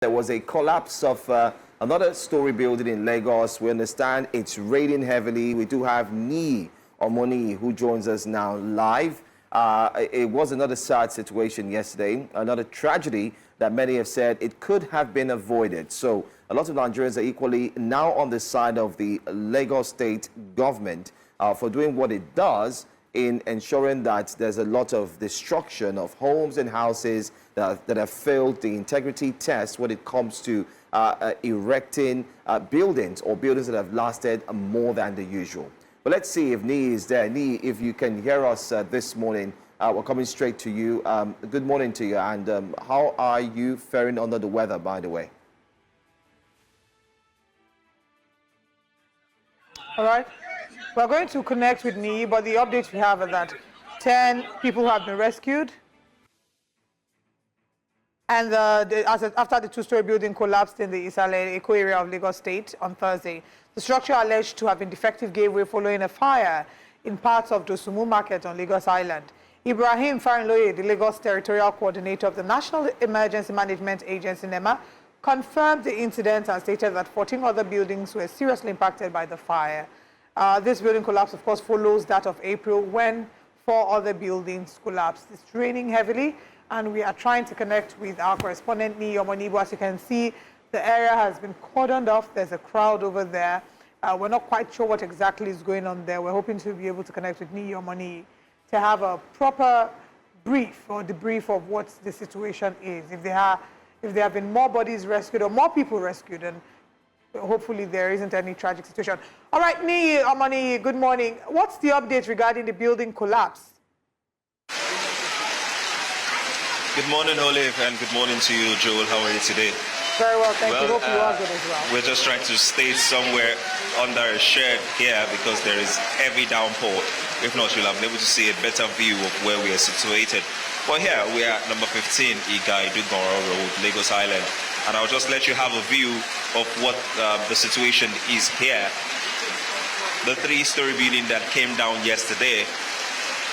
There was a collapse of another story building in Lagos. We understand it's raining heavily. We do have Niyi Omoniyi who joins us now live. It was another sad situation yesterday, another tragedy that many have said it could have been avoided. So a lot of Nigerians are equally now on the side of the Lagos state government for doing what it does in ensuring that there's a lot of destruction of homes and houses that have failed the integrity test when it comes to erecting buildings or buildings that have lasted more than the usual. But let's see if Niyi is there. Niyi, if you can hear us this morning, we're coming straight to you. Good morning to you, and how are you faring under the weather, by the way? All right. We're going to connect with Niyi, but the updates we have are that 10 people have been rescued. And after the two-story building collapsed in the Isale Eko area of Lagos State on Thursday, the structure alleged to have been defective gave way following a fire in parts of Dosunmu Market on Lagos Island. Ibrahim Farinloye, the Lagos Territorial Coordinator of the National Emergency Management Agency, NEMA, confirmed the incident and stated that 14 other buildings were seriously impacted by the fire. This building collapse, of course, follows that of April when 4 other buildings collapsed. It's raining heavily, and we are trying to connect with our correspondent, Niyi Omoniyi. As you can see, the area has been cordoned off. There's a crowd over there. We're not quite sure what exactly is going on there. We're hoping to be able to connect with Niyi Omoniyi to have a proper brief or debrief of what the situation is. If there have been more bodies rescued or more people rescued, and hopefully there isn't any tragic situation. All right, Niyi Omoniyi, good morning. What's the update regarding the building collapse? Good morning, Olive, and good morning to you, Joel. How are you today? Very well, thank you. Hope you are good as well. We're just trying to stay somewhere under a shed here because there is heavy downpour. If not, you'll have been able to see a better view of where we are situated. But here we are at number 15, Igaidugonro Road, Lagos Island. And I'll just let you have a view of what the situation is here. The 3-story building that came down yesterday,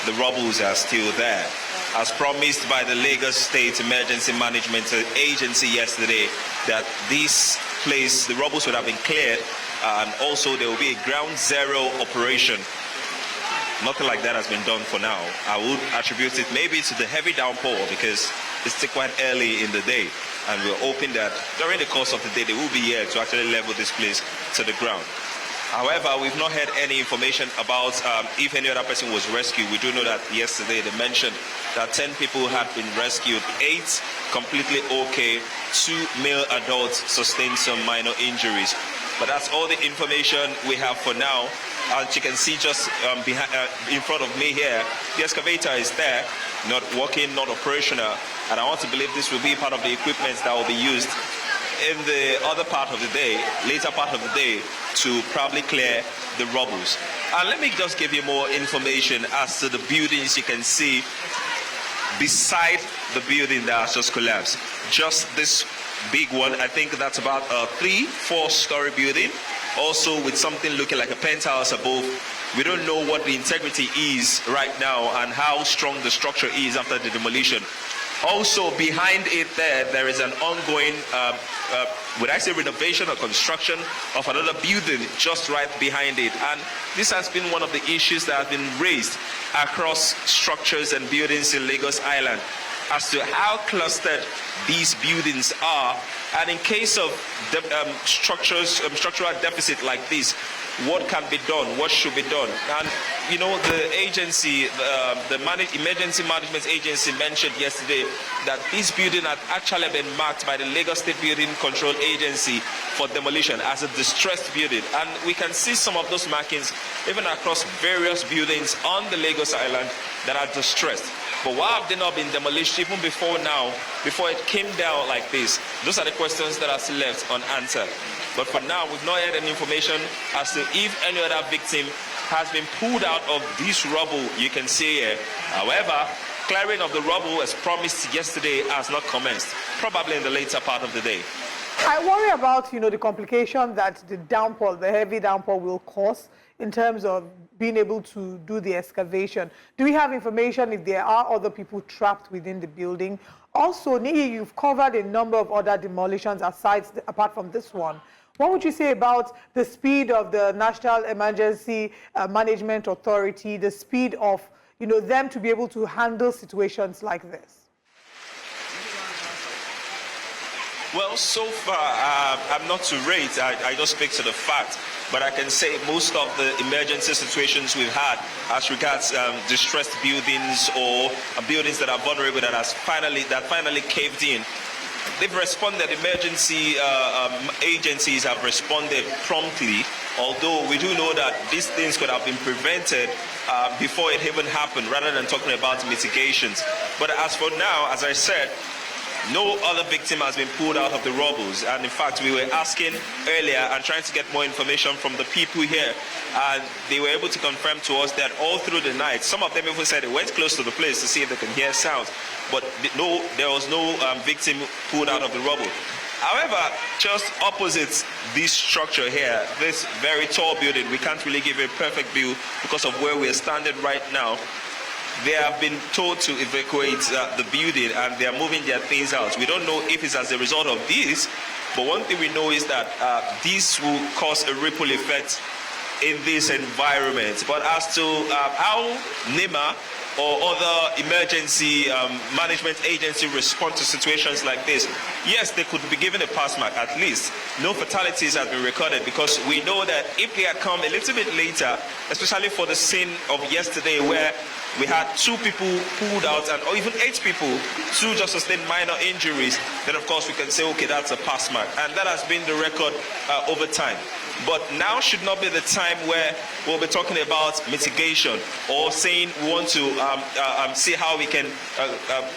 the rubbles are still there. As promised by the Lagos State Emergency Management Agency yesterday, that this place, the rubbles would have been cleared, and also there will be a ground zero operation. Nothing like that has been done for now. I would attribute it maybe to the heavy downpour because it's still quite early in the day, and we're hoping that during the course of the day they will be here to actually level this place to the ground. However, we've not heard any information about if any other person was rescued. We do know that yesterday they mentioned that 10 people had been rescued, 8 completely okay, 2 male adults sustained some minor injuries. But that's all the information we have for now. As you can see just in front of me here, the excavator is there, not working, not operational. And I want to believe this will be part of the equipment that will be used in the other part of the day, later part of the day, to probably clear the rubbles. And let me just give you more information as to the buildings you can see beside the building that has just collapsed. Just this big one, I think that's about a 3-4-story building, also with something looking like a penthouse above. We don't know what the integrity is right now and how strong the structure is after the demolition. Also behind it there is an ongoing, would I say renovation or construction of another building just right behind it. And this has been one of the issues that have been raised across structures and buildings in Lagos Island as to how clustered these buildings are. And in case of structural deficit like this, what can be done? What should be done? And you know, the agency, the Emergency Management Agency mentioned yesterday that this building had actually been marked by the Lagos State Building Control Agency for demolition as a distressed building. And we can see some of those markings even across various buildings on the Lagos Island that are distressed. But why have they not been demolished even before now, before it came down like this? Those are the questions that are still left unanswered. But for now, we've not had any information as to if any other victim has been pulled out of this rubble you can see here. However, clearing of the rubble as promised yesterday has not commenced, probably in the later part of the day. I worry about, the complication that the downpour, the heavy downpour will cause in terms of being able to do the excavation. Do we have information if there are other people trapped within the building? Also, Niyi, you've covered a number of other demolitions apart from this one. What would you say about the speed of the National Emergency Management Authority, the speed of, them to be able to handle situations like this? Well, so far, I'm not to rate. I just speak to the fact. But I can say most of the emergency situations we've had as regards distressed buildings or buildings that are vulnerable that finally caved in, they've responded. Emergency agencies have responded promptly, although we do know that these things could have been prevented before it even happened, rather than talking about mitigations. But as for now, as I said, no other victim has been pulled out of the rubbles, and in fact we were asking earlier and trying to get more information from the people here, and they were able to confirm to us that all through the night, some of them even said they went close to the place to see if they could hear sounds, but no, there was no victim pulled out of the rubble. However, just opposite this structure here, this very tall building, we can't really give a perfect view because of where we are standing right now. They have been told to evacuate the building, and they are moving their things out. We don't know if it's as a result of this, but one thing we know is that this will cause a ripple effect in this environment. But as to how NEMA or other emergency management agency respond to situations like this, yes, they could be given a pass mark at least. No fatalities have been recorded, because we know that if they had come a little bit later, especially for the scene of yesterday where we had 2 people pulled out, or even 8 people, 2 just sustained minor injuries, then of course we can say, okay, that's a pass mark. And that has been the record over time. But now should not be the time where we'll be talking about mitigation or saying we want to see how we can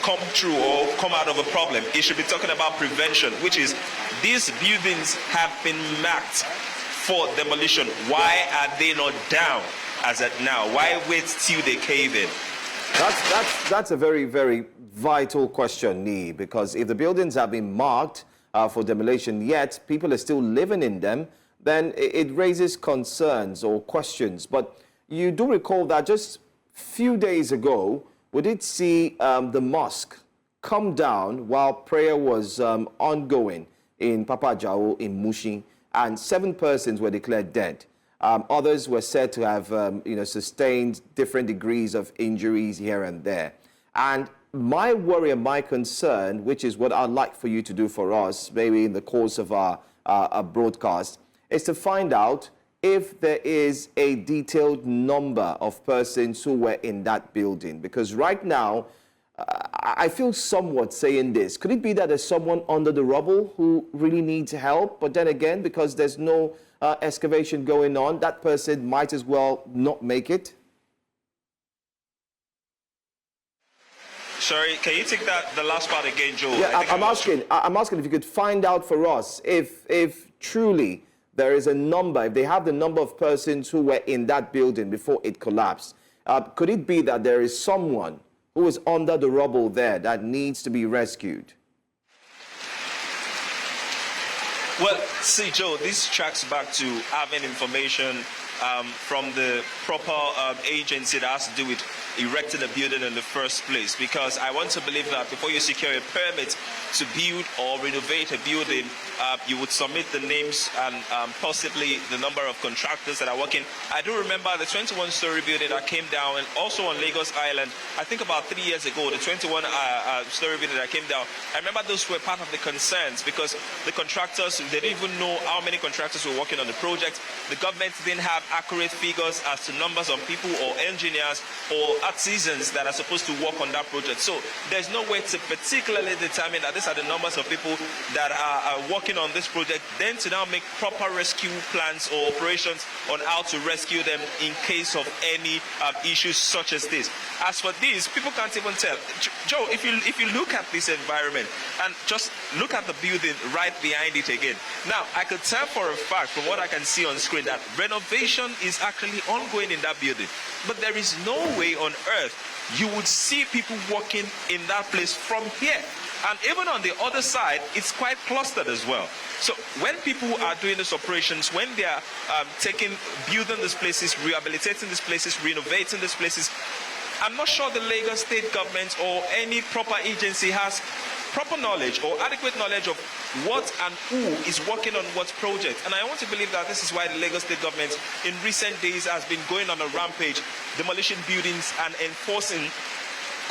come through or come out of a problem. It should be talking about prevention, which is these buildings have been marked for demolition. Why are they not down as at now? Why wait till they cave in? That's a very, very vital question, Niyi, because if the buildings have been marked for demolition, yet people are still living in them, then it raises concerns or questions. But you do recall that just a few days ago, we did see the mosque come down while prayer was ongoing in Papajao in Mushin, and 7 persons were declared dead. Others were said to have sustained different degrees of injuries here and there. And my worry and my concern, which is what I'd like for you to do for us, maybe in the course of our broadcast, is to find out if there is a detailed number of persons who were in that building. Because right now, I feel somewhat saying this. Could it be that there's someone under the rubble who really needs help? But then again, because there's no excavation going on, that person might as well not make it? Sorry, can you take the last part again, Joe? Yeah, I'm asking if you could find out for us if truly there is a number, if they have the number of persons who were in that building before it collapsed. Could it be that there is someone who is under the rubble there that needs to be rescued? Well, see, Joe, this tracks back to having information from the proper agency that has to do with erecting a building in the first place, because I want to believe that before you secure a permit to build or renovate a building, you would submit the names and possibly the number of contractors that are working. I do remember the 21-story building that came down, and also on Lagos Island, I think about 3 years ago, the 21-story building that came down. I remember those were part of the concerns, because the contractors, they didn't even know how many contractors were working on the project. The government didn't have accurate figures as to numbers of people or engineers or artisans that are supposed to work on that project. So there's no way to particularly determine that these are the numbers of people that are working on this project, then to now make proper rescue plans or operations on how to rescue them in case of any issues such as this. As for this, people can't even tell. Joe, if you look at this environment and just look at the building right behind it again. Now, I could tell for a fact from what I can see on screen that renovation is actually ongoing in that building. But there is no way on earth you would see people working in that place from here. And even on the other side, it's quite clustered as well. So when people are doing these operations, when they are building these places, rehabilitating these places, renovating these places, I'm not sure the Lagos state government or any proper agency has proper knowledge or adequate knowledge of what and who is working on what project. And I want to believe that this is why the Lagos state government in recent days has been going on a rampage, demolishing buildings and enforcing,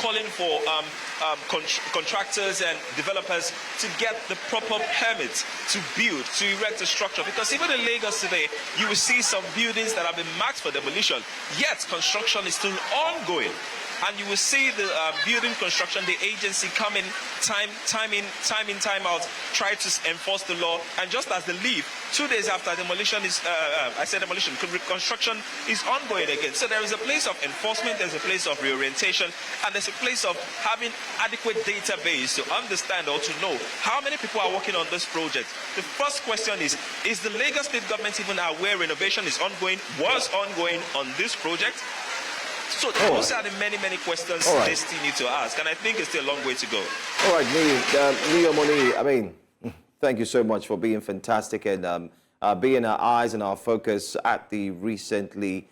calling for contractors and developers to get the proper permits to build, to erect a structure. Because even in Lagos today, you will see some buildings that have been marked for demolition, yet construction is still ongoing. And you will see the building construction, the agency come in, time out, try to enforce the law. And just as they leave, 2 days after demolition is, construction is ongoing again. So there is a place of enforcement, there's a place of reorientation, and there's a place of having adequate database to understand or to know how many people are working on this project. The first question is the Lagos state government even aware renovation is ongoing, was ongoing on this project? So those are the many questions they still need to ask, and I think it's still a long way to go. All right, Niyi Omoniyi, I mean, thank you so much for being fantastic and being our eyes and our focus at the recently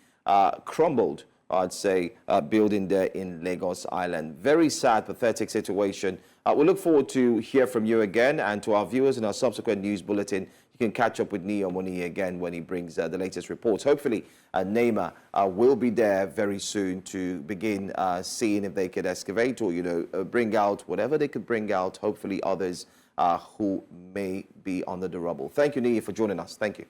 crumbled, I'd say, building there in Lagos Island. Very sad, pathetic situation. We look forward to hear from you again, and to our viewers in our subsequent news bulletin. You can catch up with Niyi Omoniyi again when he brings the latest reports. Hopefully, NEMA will be there very soon to begin seeing if they could excavate or, bring out whatever they could bring out. Hopefully, others who may be under the rubble. Thank you, Niyi, for joining us. Thank you.